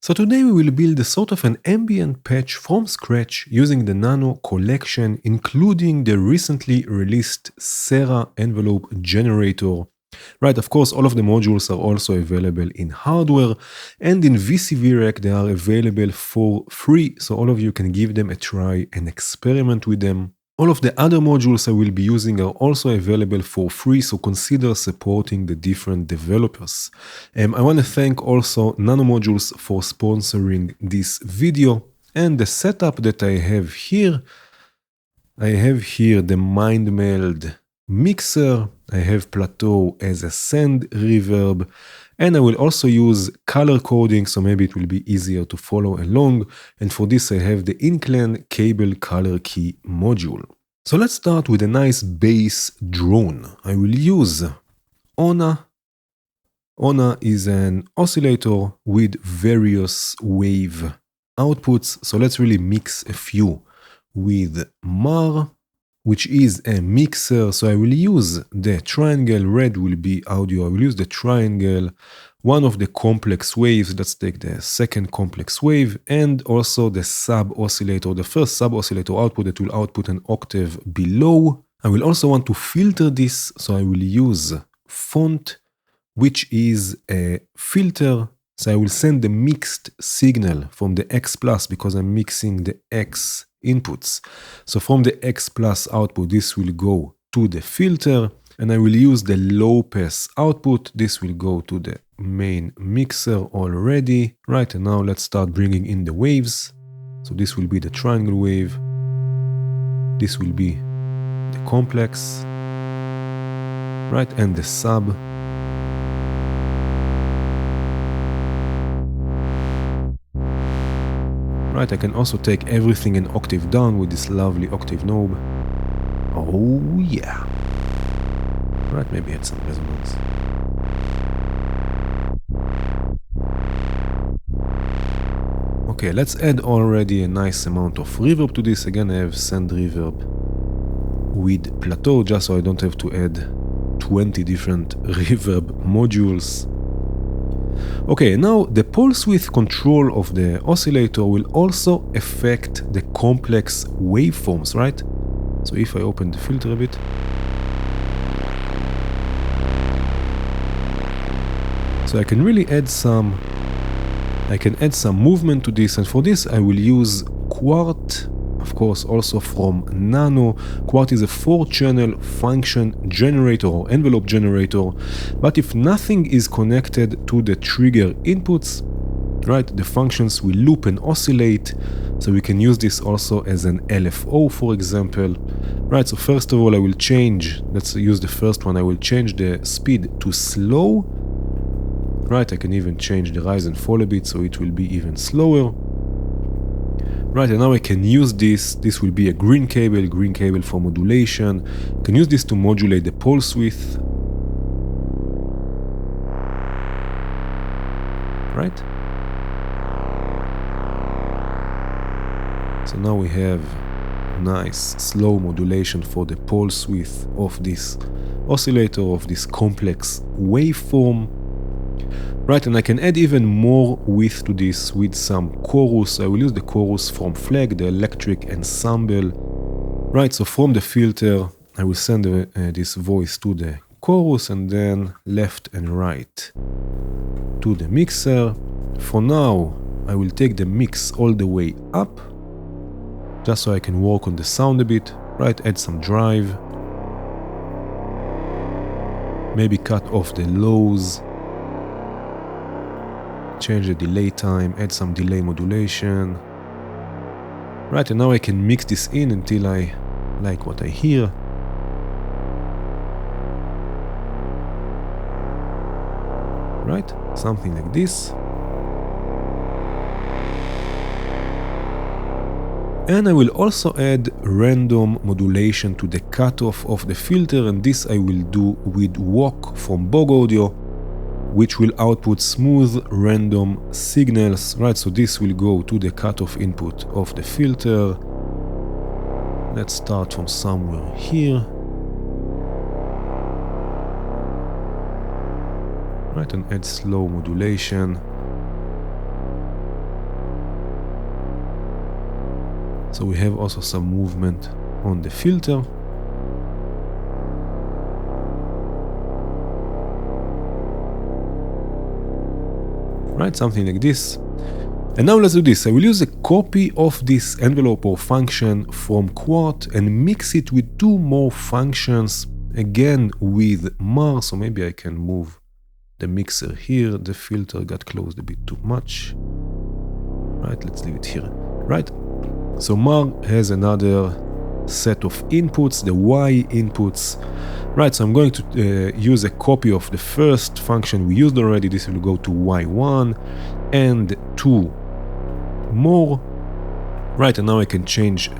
So today we will build a sort of an ambient patch from scratch using the Nano collection, including the recently released Serra envelope generator. Right, of course, all of the modules are also available in hardware, and in VCV-Rack they are available for free, so all of you can give them a try and experiment with them. All of the other modules I will be using are also available for free, so consider supporting the different developers. I want to thank also Nano Modules for sponsoring this video, and the setup that I have here the mind meld mixer, I have plateau as a send reverb, and I will also use color coding, so maybe it will be easier to follow along. And for this I have the Inclan cable color key module. So let's start with a nice bass drone. I will use Ona. Ona is an oscillator with various wave outputs, so let's really mix a few with Mar, which is a mixer, so I will use the triangle. Red will be audio. I will use the triangle, one of the complex waves. Let's take the second complex wave, and also the sub oscillator, the first sub oscillator output that will output an octave below. I will also want to filter this, so I will use font, which is a filter. So I will send the mixed signal from the X plus because I'm mixing the X inputs. So from the X plus output, this will go to the filter, and I will use the low pass output. This will go to the main mixer already. Right, and now let's start bringing in the waves. So this will be the triangle wave. This will be the complex. Right, and the sub. Right, I can also take everything an octave down with this lovely octave knob. Oh yeah. Right, maybe add some resonance. Okay, let's add already a nice amount of reverb to this. Again, I have send reverb with plateau, just so I don't have to add 20 different reverb modules. Okay, now the pulse width control of the oscillator will also affect the complex waveforms, right? So if I open the filter a bit, so I can really add some, movement to this, and for this I will use Quart, of course also from Nano. Quart is a 4-channel function generator or envelope generator, but if nothing is connected to the trigger inputs, right, the functions will loop and oscillate, so we can use this also as an LFO, for example. Right, so first of all I will change, let's use the first one, I will change the speed to slow. Right, I can even change the rise and fall a bit, so it will be even slower. Right, and now I can use this will be a green cable for modulation. I can use this to modulate the pulse width. Right? So now we have nice slow modulation for the pulse width of this oscillator, of this complex waveform. Right, and I can add even more width to this with some chorus. I will use the chorus from Flag, the electric ensemble. Right, so from the filter, I will send this voice to the chorus, and then left and right to the mixer. For now, I will take the mix all the way up, just so I can work on the sound a bit. Right, add some drive. Maybe cut off the lows. Change the delay time, add some delay modulation. Right, and now I can mix this in until I like what I hear. Right, something like this. And I will also add random modulation to the cutoff of the filter, and this I will do with Walk from Bog Audio, which will output smooth random signals, right? So this will go to the cutoff input of the filter. Let's start from somewhere here. Right, and add slow modulation. So we have also some movement on the filter. Right, something like this. And now let's do this. I will use a copy of this envelope or function from Quart and mix it with two more functions, again with Mar. So maybe I can move the mixer here. The filter got closed a bit too much. Right, let's leave it here. Right, so Mar has another set of inputs, the Y inputs. Right, so I'm going to use a copy of the first function we used already. This will go to Y1 and 2 more. Right, and now I can change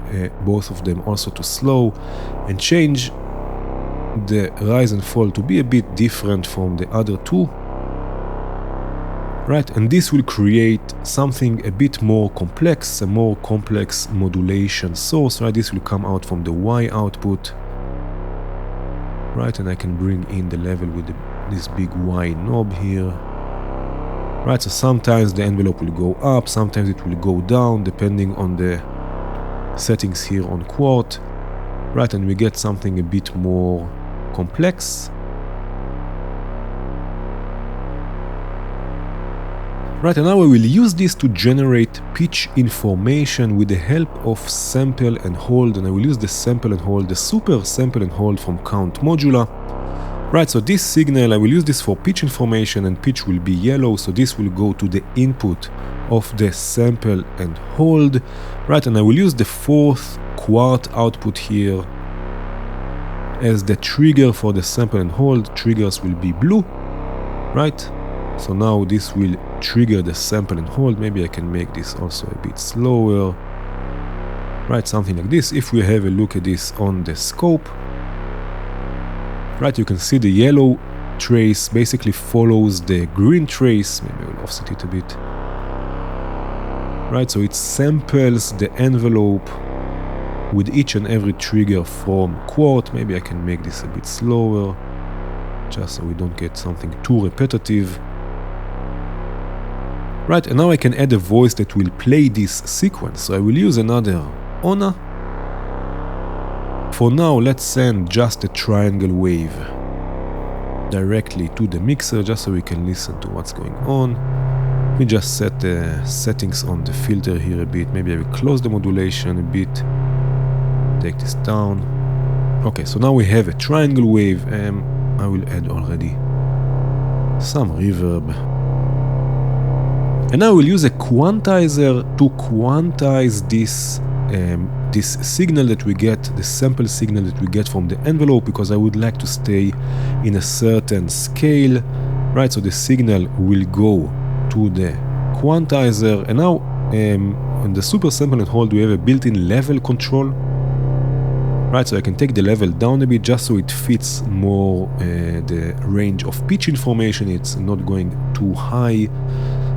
both of them also to slow and change the rise and fall to be a bit different from the other two. Right, and this will create something a bit more complex, a more complex modulation source. Right, this will come out from the Y output. Right, and I can bring in the level with this big Y knob here. Right, so sometimes the envelope will go up, sometimes it will go down, depending on the settings here on Quart. Right, and we get something a bit more complex. Right, and now I will use this to generate pitch information with the help of sample and hold, and I will use the sample and hold, the super sample and hold from Count Modula. Right, so this signal, I will use this for pitch information, and pitch will be yellow, so this will go to the input of the sample and hold. Right, and I will use the fourth Quart output here as the trigger for the sample and hold. Triggers will be blue. Right, so now this will trigger the sample and hold. Maybe I can make this also a bit slower. Right, something like this. If we have a look at this on the scope, right, you can see the yellow trace basically follows the green trace. Maybe I will offset it a bit. Right, so it samples the envelope with each and every trigger from Quart. Maybe I can make this a bit slower, just so we don't get something too repetitive. Right, and now I can add a voice that will play this sequence. So I will use another ONA. For now, let's send just a triangle wave directly to the mixer, just so we can listen to what's going on. We just set the settings on the filter here a bit. Maybe I will close the modulation a bit. Take this down. Okay, so now we have a triangle wave, and I will add already some reverb. And now we'll use a quantizer to quantize this signal that we get, the sample signal that we get from the envelope, because I would like to stay in a certain scale. Right, so the signal will go to the quantizer. And now on the super sample and hold, we have a built-in level control. Right, so I can take the level down a bit just so it fits more the range of pitch information. It's not going too high.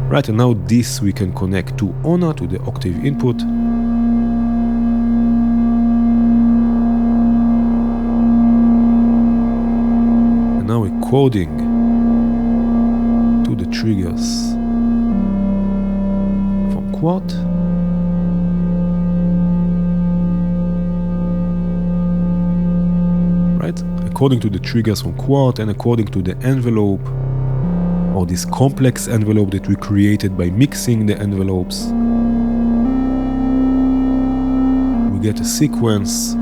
Right, and now this we can connect to ONA, to the octave input. And now according to the triggers from Quart. Right, according to the triggers from Quart and according to the envelope, or this complex envelope that we created by mixing the envelopes, we get a sequence.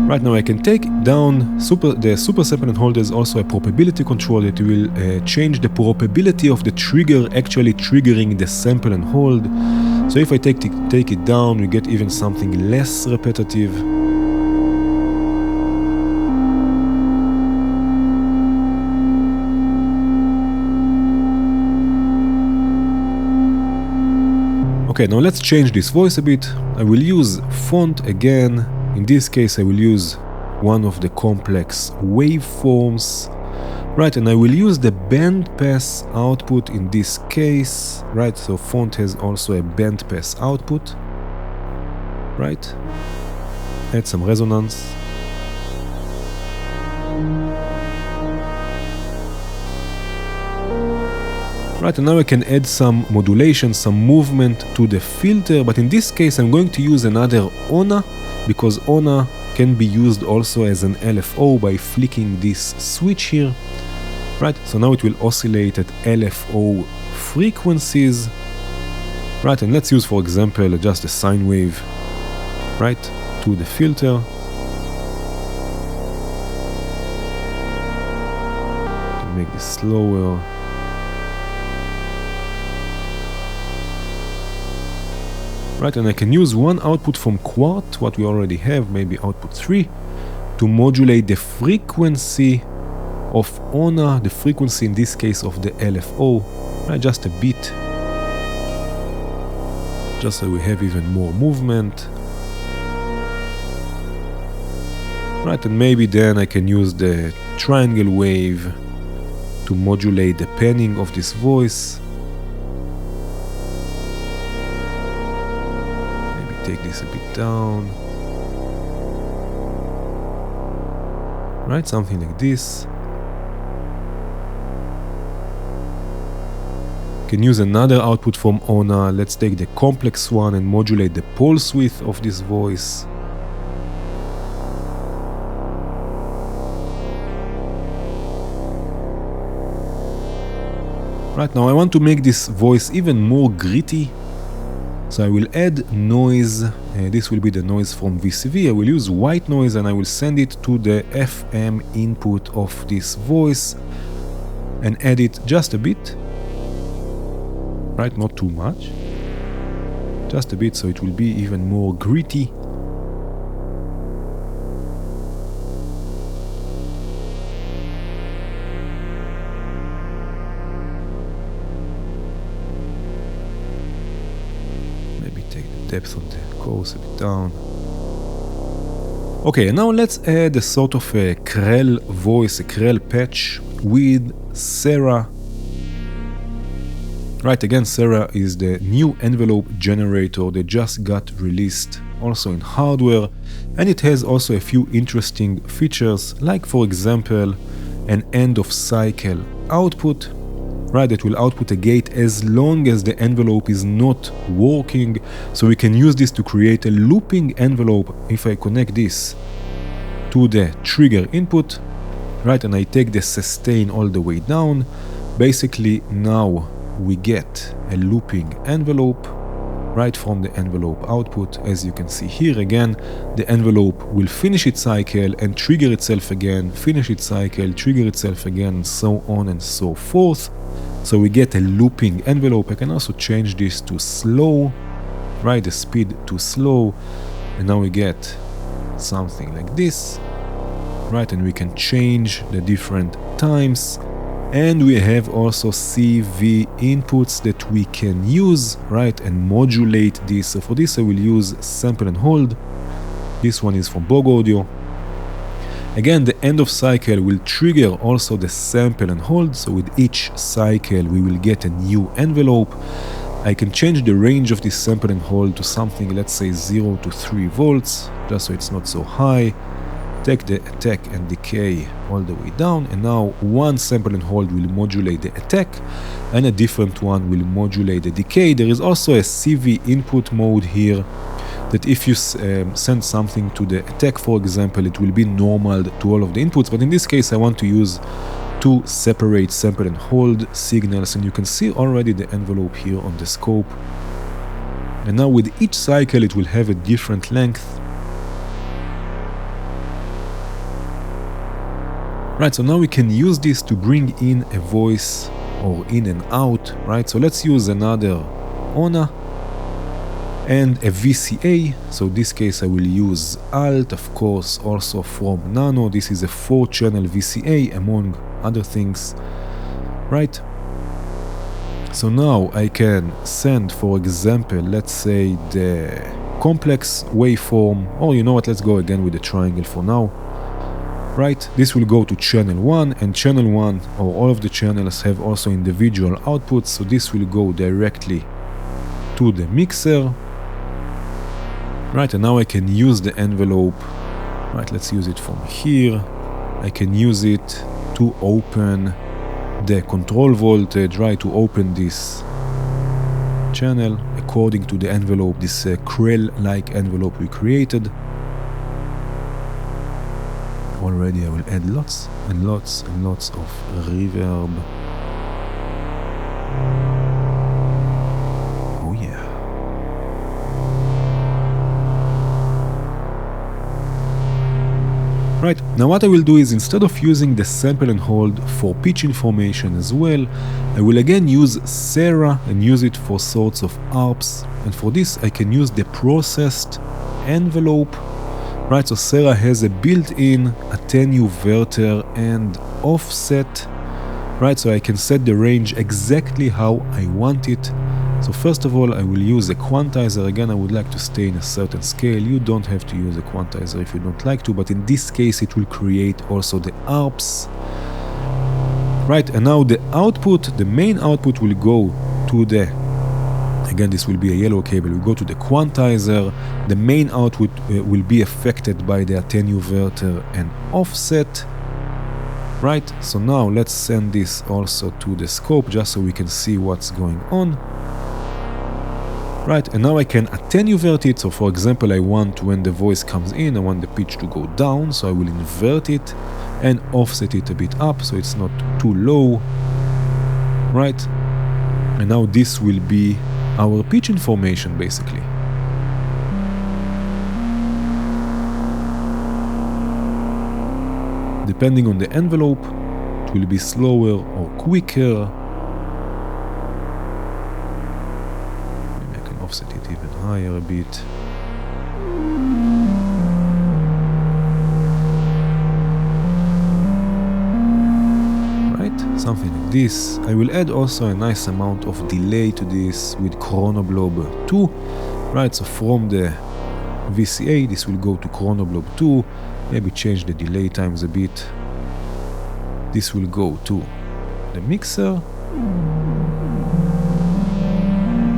Right, now I can take down the super sample and hold. There's also a probability control that will change the probability of the trigger actually triggering the sample and hold. So if I take it down, we get even something less repetitive. Okay, now let's change this voice a bit. I will use font again. In this case, I will use one of the complex waveforms. Right, and I will use the bandpass output in this case. Right, so font has also a bandpass output. Right, add some resonance. Right, and now I can add some modulation, some movement to the filter, but in this case I'm going to use another ONA, because ONA can be used also as an LFO by flicking this switch here. Right, so now it will oscillate at LFO frequencies. Right, and let's use, for example, just a sine wave, right, to the filter. Can make this slower. Right, and I can use one output from Quart, what we already have, maybe output 3, to modulate the frequency of ONA, the frequency in this case of the LFO, right, just a bit, just so we have even more movement. Right, and maybe then I can use the triangle wave to modulate the panning of this voice. Take this a bit down. Right, something like this. Can use another output from ONA. Let's take the complex one and modulate the pulse width of this voice. Right, now I want to make this voice even more gritty. So I will add noise, this will be the noise from VCV. I will use white noise and I will send it to the FM input of this voice and add it just a bit, right, not too much, just a bit, so it will be even more gritty. Depth on the course a bit down. Okay, now let's add a sort of a Krell voice, a Krell patch with Serra. Right, again, Serra is the new envelope generator that just got released also in hardware, and it has also a few interesting features, like for example an end of cycle output. Right, that will output a gate as long as the envelope is not working, so we can use this to create a looping envelope. If I connect this to the trigger input, right, and I take the sustain all the way down, basically now we get a looping envelope right from the envelope output. As you can see here, again, the envelope will finish its cycle and trigger itself again, finish its cycle, trigger itself again, and so on and so forth. So we get a looping envelope. I can also change this to slow, right, the speed to slow, and now we get something like this, right, and we can change the different times, and we have also CV inputs that we can use, right, and modulate this. So for this I will use sample and hold. This one is from Bog Audio. Again, the end of cycle will trigger also the sample and hold, so with each cycle we will get a new envelope. I can change the range of this sample and hold to something, let's say 0 to 3 volts, just so it's not so high. Take the attack and decay all the way down, and now one sample and hold will modulate the attack, and a different one will modulate the decay. There is also a CV input mode here, that if you send something to the attack, for example, it will be normal to all of the inputs, but in this case I want to use two separate sample and hold signals, and you can see already the envelope here on the scope. And now with each cycle it will have a different length. Right, so now we can use this to bring in a voice or in and out, right? So let's use another ONA and a VCA. So in this case I will use Alt, of course, also from Nano. This is a 4-channel VCA among other things, right? So now I can send, for example, let's say the complex waveform, or you know what, let's go again with the triangle for now. Right, this will go to channel 1, and channel 1 or all of the channels have also individual outputs, so this will go directly to the mixer. Right, and now I can use the envelope. Right, let's use it from here. I can use it to open the control voltage, right, to open this channel according to the envelope, this Krell-like envelope we created. Already I will add lots and lots and lots of reverb. Oh yeah. Right, now what I will do is, instead of using the sample and hold for pitch information as well, I will again use Serra and use it for sorts of ARPs. And for this I can use the processed envelope. Right, so Serra has a built-in attenuverter and offset. Right, so I can set the range exactly how I want it. So first of all, I will use a quantizer. Again, I would like to stay in a certain scale. You don't have to use a quantizer if you don't like to, but in this case it will create also the ARPs. Right, and now the output, the main output will go to the, again this will be a yellow cable, we go to the quantizer. The main output will be affected by the attenuverter and offset. Right, so now let's send this also to the scope just so we can see what's going on. Right, and now I can attenuvert it. So for example, I want, when the voice comes in, I want the pitch to go down, so I will invert it and offset it a bit up so it's not too low. Right, and now this will be our pitch information basically. Depending on the envelope, it will be slower or quicker. Maybe I can offset it even higher a bit. Right, something like this. I will add also a nice amount of delay to this with Chronoblob 2. Right, so from the VCA this will go to Chronoblob 2. Maybe change the delay times a bit. This will go to the mixer.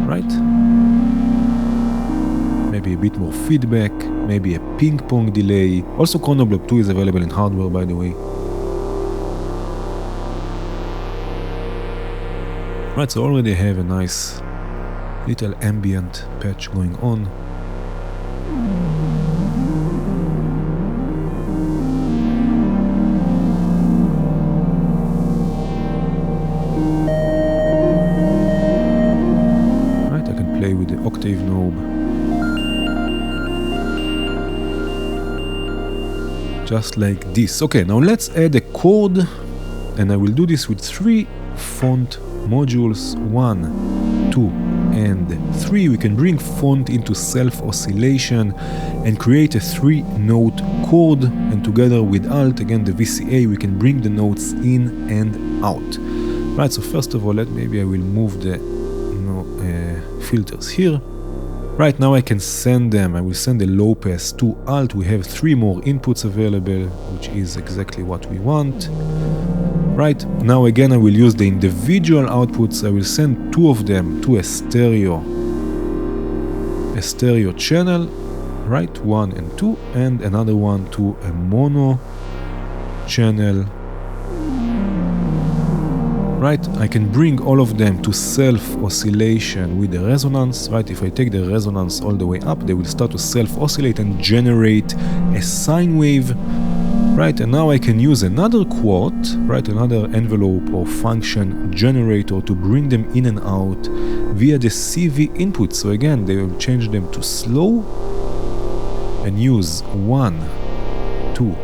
Right? Maybe a bit more feedback, maybe a ping pong delay. Also Chronoblob 2 is available in hardware, by the way. Right, so already have a nice little ambient patch going on. With the octave knob, just like this. Okay, now let's add a chord, and I will do this with 3 font modules, 1, 2, and 3. We can bring font into self-oscillation and create a 3-note chord, and together with Alt, again the VCA, we can bring the notes in and out. Right, so first of all, maybe I will move the filters here. Right, now I can send them, I will send the low pass to Alt. We have 3 more inputs available, which is exactly what we want. Right, now again I will use the individual outputs. I will send 2 of them to a stereo channel, right, 1 and 2, and another one to a mono channel. Right, I can bring all of them to self-oscillation with the resonance. Right, if I take the resonance all the way up, they will start to self-oscillate and generate a sine wave. Right, and now I can use another quart, right, another envelope or function generator to bring them in and out via the CV input. So again, they will change them to slow and use 1, 2,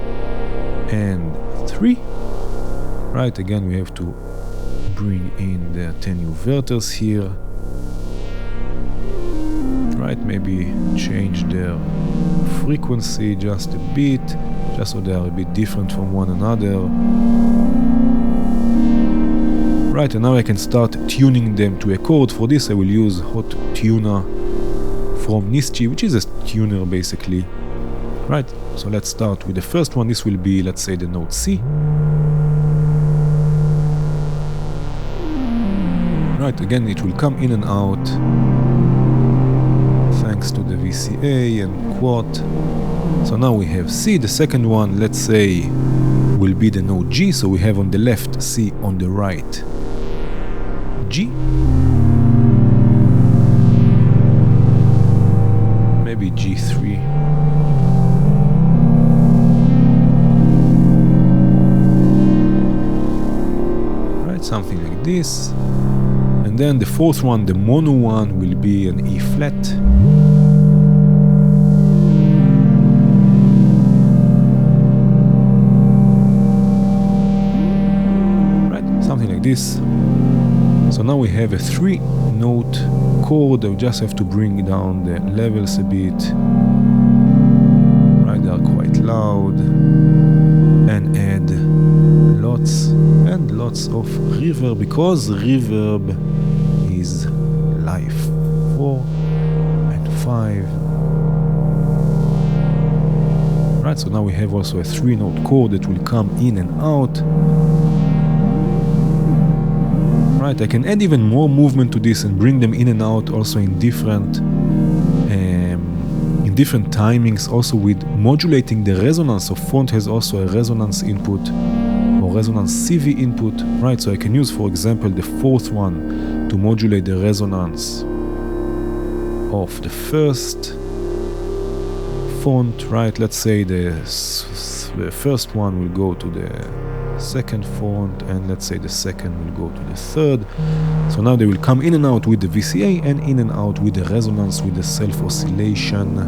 and 3. Right, again we have to bring in the attenuverters here. Right, maybe change their frequency just a bit, just so they are a bit different from one another. Right, and now I can start tuning them to a chord. For this I will use Hot Tuner from Nischi, which is a tuner basically. Right, so let's start with the first one. This will be, let's say, the note C. Right, again it will come in and out thanks to the VCA and quart. So now we have C. The second one, let's say will be the note G, so we have on the left C, on the right G. Maybe G3. Right, something like this. And then the fourth one, the mono one, will be an E flat. This. So now we have a 3-note chord. I just have to bring down the levels a bit. Right, they are quite loud, and add lots and lots of reverb, because reverb is life. 4 and 5. Right, so now we have also a 3-note chord that will come in and out. Right, I can add even more movement to this and bring them in and out also in different timings, also with modulating the resonance. So font has also a resonance input or resonance CV input, right? So I can use, for example, the fourth one to modulate the resonance of the first font, right? Let's say the first one will go to the second font, and let's say the second will go to the third. So now they will come in and out with the VCA and in and out with the resonance, with the self-oscillation.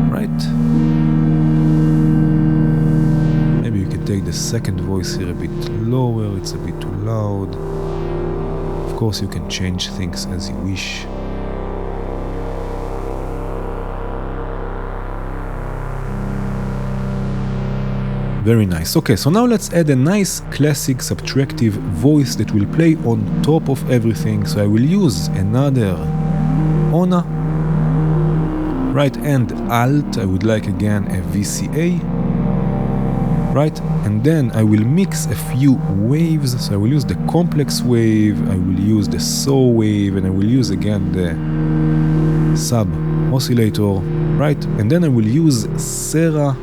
Right? Maybe you can take the second voice here a bit lower, it's a bit too loud. Of course, you can change things as you wish. Very nice. Okay, so now let's add a nice classic subtractive voice that will play on top of everything. So I will use another ONA, right, and Alt. I would like again a VCA, right, and then I will mix a few waves. So I will use the complex wave, I will use the saw wave, and I will use again the sub oscillator, right, and then I will use Serra,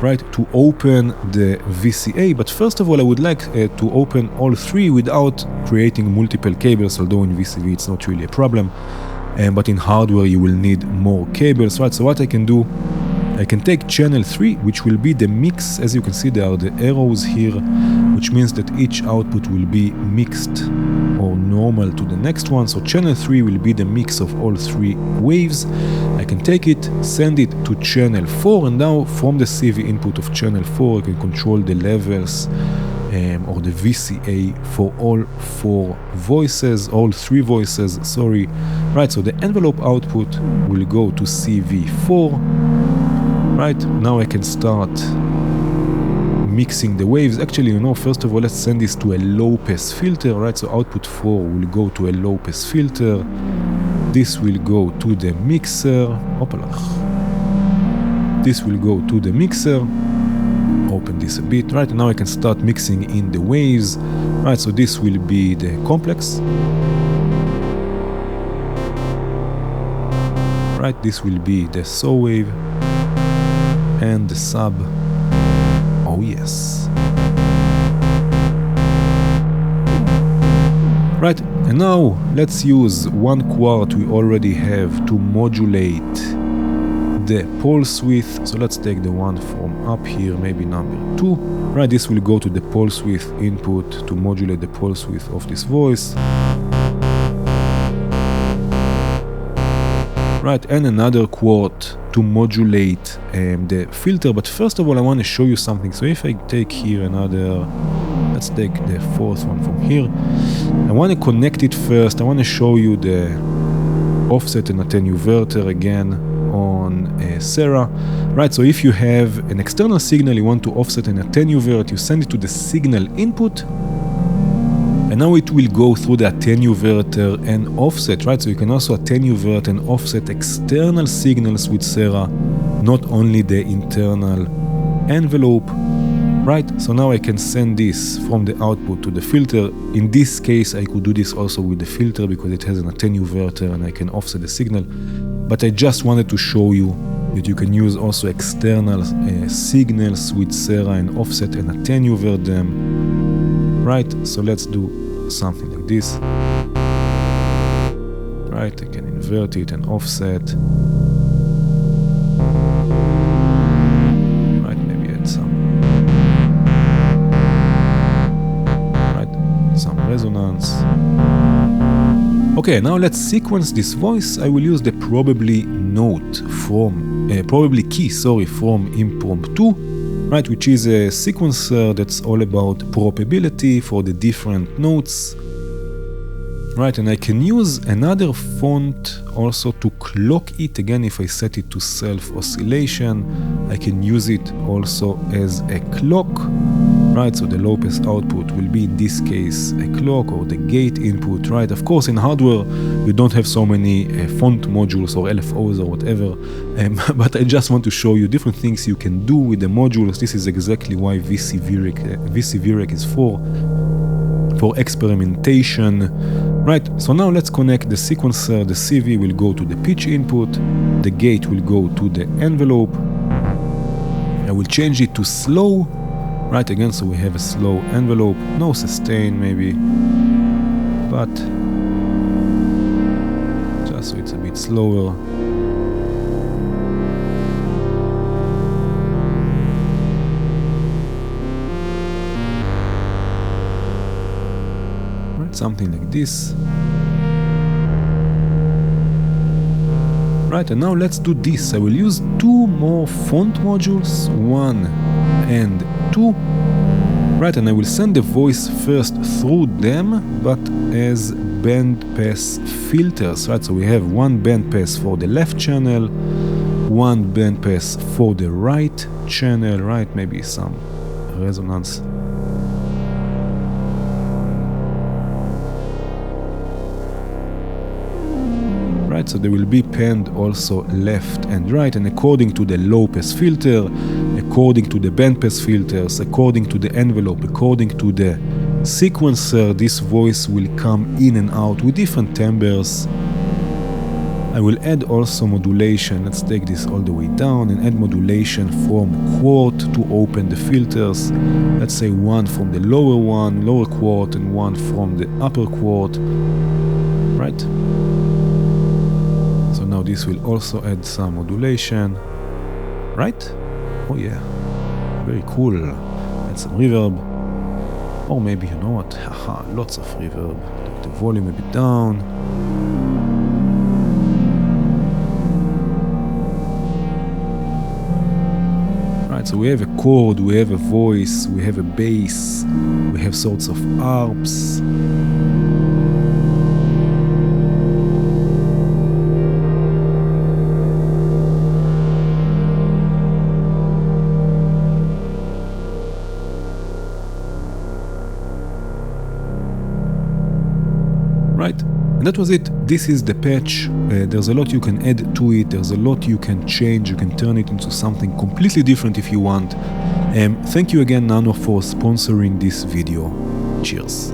right, to open the VCA. But first of all, I would like to open all three without creating multiple cables, although in VCV it's not really a problem, but in hardware you will need more cables, right? So what I can do, I can take channel 3, which will be the mix. As you can see, there are the arrows here, which means that each output will be mixed or normal to the next one. So channel 3 will be the mix of all three waves. I can take it, send it to channel 4, and now from the CV input of channel 4 I can control the levels or the VCA for all three voices, sorry. Right, so the envelope output will go to CV4. Right, now I can start mixing the waves. Actually, first of all, let's send this to a low pass filter, right? So output 4 will go to a low pass filter. This will go to the mixer. This will go to the mixer. Open this a bit, right? Now I can start mixing in the waves, right? So this will be the complex, right? This will be the saw wave and the sub. Oh yes. Right, and now let's use one quart we already have to modulate the pulse width. So let's take the one from up here, maybe number 2. Right, this will go to the pulse width input to modulate the pulse width of this voice. Right, and another quart to modulate the filter. But first of all, I want to show you something. So if I take here another, let's take the fourth one from here. I want to connect it first. I want to show you the offset and attenuverter again on Serra. Right, so if you have an external signal, you want to offset and attenuvert, you send it to the signal input, and now it will go through the attenuverter and offset, right? So you can also attenuvert and offset external signals with Serra, not only the internal envelope. Right, so now I can send this from the output to the filter. In this case, I could do this also with the filter because it has an attenuverter and I can offset the signal. But I just wanted to show you that you can use also external signals with Serra and offset and attenuate them. Right, so let's do something like this. Right, I can invert it and offset. Right, maybe add some resonance. Okay, now let's sequence this voice. I will use the probably key from Impromptu, right, which is a sequencer that's all about probability for the different notes. Right, and I can use another font also to clock it. Again, if I set it to self-oscillation, I can use it also as a clock. Right, so the low pass output will be in this case a clock or the gate input, right? Of course, in hardware, you don't have so many font modules or LFOs or whatever, but I just want to show you different things you can do with the modules. This is exactly why VCVREC is for experimentation. Right, so now let's connect the sequencer. The CV will go to the pitch input, the gate will go to the envelope. I will change it to slow. Right, again, so we have a slow envelope, no sustain maybe, but just so it's a bit slower. Right, something like this. Right, and now let's do this. I will use two more font modules, 1 and 2. Right, and I will send the voice first through them, but as bandpass filters. Right, so we have one bandpass for the left channel, one bandpass for the right channel. Right, maybe some resonance. Right, so they will be panned also left and right, and according to the low pass filter, according to the bandpass filters, according to the envelope, according to the sequencer, this voice will come in and out with different timbres. I will add also modulation. Let's take this all the way down and add modulation from quart to open the filters. Let's say one from the lower quart, and one from the upper quart. Right? So now this will also add some modulation. Right? Oh yeah. Very cool. Add some reverb. Or maybe, you know what? Haha, lots of reverb. Take the volume a bit down. So we have a chord, we have a voice, we have a bass, we have sorts of harps. Right? And that was it. This is the patch. There's a lot you can add to it. There's a lot you can change. You can turn it into something completely different if you want. Thank you again, Nano, for sponsoring this video. Cheers.